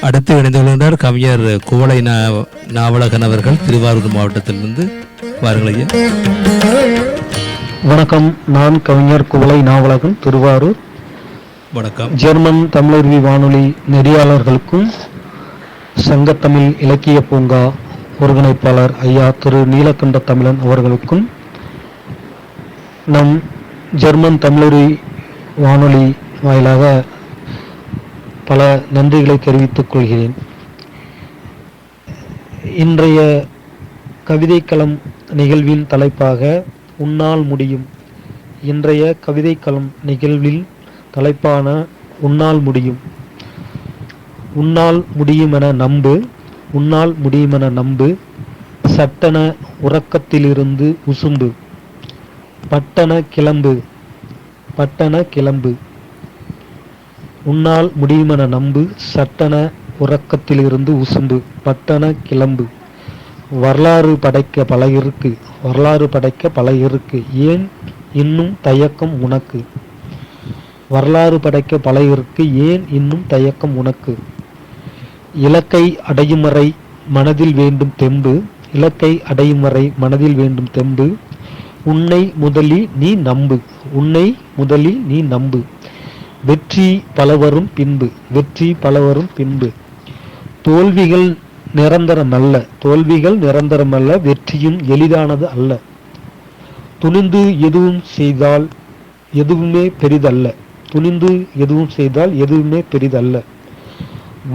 அடுத்து இணைந்து கொள்கின்றார் கவிஞர் குவளை நாவலகன் அவர்கள், திருவாரூர் மாவட்டத்திலிருந்து. வாருங்கள் ஐயா. வணக்கம். நான் கவிஞர் குவளை நாவலகன், திருவாரூர். வணக்கம். ஜெர்மன் தமிழருவி வானொலி நெறியாளர்களுக்கும் சங்கத்தமிழ் இலக்கிய பூங்கா ஒருங்கிணைப்பாளர் ஐயா திரு நீலகண்ட தமிழன் அவர்களுக்கும் நம் ஜெர்மன் தமிழருவி வானொலி வாயிலாக பல நன்றிகளை தெரிவித்துக் கொள்கிறேன். இன்றைய கவிதைக்களம் நிகழ்வின் தலைப்பாக உன்னால் முடியும். இன்றைய கவிதைக்களம் நிகழ்வில் தலைப்பான உன்னால் முடியும். உன்னால் முடியுமென நம்பு, உன்னால் முடியுமென நம்பு, சட்டென உறக்கத்திலிருந்து உசும்பு, பட்டன கிளம்பு, பட்டன கிளம்பு. உன்னால் முடியுமென நம்பு, சட்டென உறக்கத்திலிருந்து உசும்பு, பட்டன கிளம்பு. வரலாறு படைக்க பல இருக்கு, வரலாறு படைக்க பல இருக்கு, ஏன் இன்னும் தயக்கம் உனக்கு? வரலாறு படைக்க பல இருக்கு, ஏன் இன்னும் தயக்கம் உனக்கு? இலக்கை அடையும் வரை மனதில் வேண்டும் தெம்பு, இலக்கை அடையும் வரை மனதில் வேண்டும் தெம்பு. உன்னை முதலில் நீ நம்பு, உன்னை முதலில் நீ நம்பு. வெற்றி பலவரும் பின்பு, வெற்றி பலவரும் பின்பு. தோல்விகள் நிரந்தரமல்ல, தோல்விகள் நிரந்தரமல்ல, வெற்றியும் எளிதானது அல்ல. துணிந்து எதுவும் செய்தால் எதுவுமே பெரிதல்ல, துணிந்து எதுவும் செய்தால் எதுவுமே பெரிதல்ல.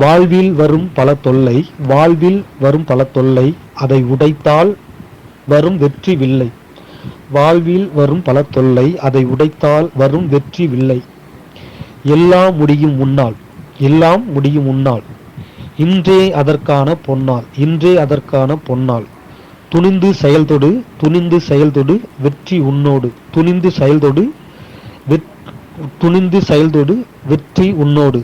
வாழ்வில் வரும் பல தொல்லை, வாழ்வில் வரும் பல தொல்லை, அதை உடைத்தால் வரும் வெற்றி வில்லை. வாழ்வில் வரும் பல தொல்லை, அதை உடைத்தால் வரும் வெற்றி வில்லை. எல்லாம் முடியும் உன்னால், எல்லாம் முடியும் உன்னால். இன்றே அதற்கான பொன்னால், இன்றே அதற்கான பொன்னால். துணிந்து செயல்தொடு, துணிந்து செயல்தொடு, வெற்றி உன்னோடு. துணிந்து செயல்தொடு, துணிந்து செயல்தொடு, வெற்றி உன்னோடு.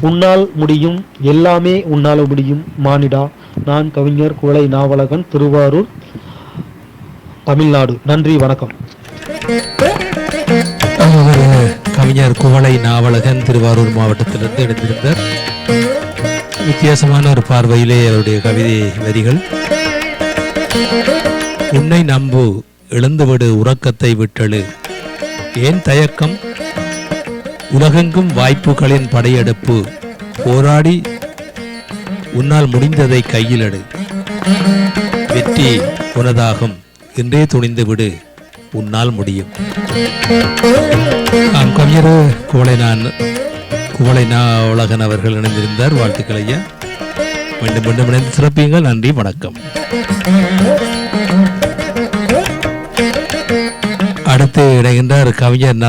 உன்னால் முடியும், எல்லாமே உன்னால் முடியும் மானிடா. நான் கவிஞர் குவளை நாவலகன், திருவாரூர், தமிழ்நாடு. நன்றி, வணக்கம். கவிஞர் குவளை நாவலகன் திருவாரூர் மாவட்டத்திலிருந்து எடுத்திருந்தார். வித்தியாசமான ஒரு பார்வையிலே அவருடைய கவிதை வரிகள். உன்னை நம்பு, எழுந்துவிடு, உறக்கத்தை விட்டழு, ஏன் தயக்கம்? உலகெங்கும் வாய்ப்புகளின் படையெடுப்பு, போராடி உன்னால் முடிந்ததை கையில் எடு. வெற்றி உனதாகும், இன்றே துணிந்து விடு, உன்னால் முடியும். கவிஞர் குவளை நாவலகன் அவர்கள் இணைந்திருந்தார். வாழ்த்துக்கள் ஐயா. மீண்டும் மீண்டும் இணைந்து சிறப்பீங்கள். நன்றி, வணக்கம். அடுத்து இணைகின்றார் கவிஞர்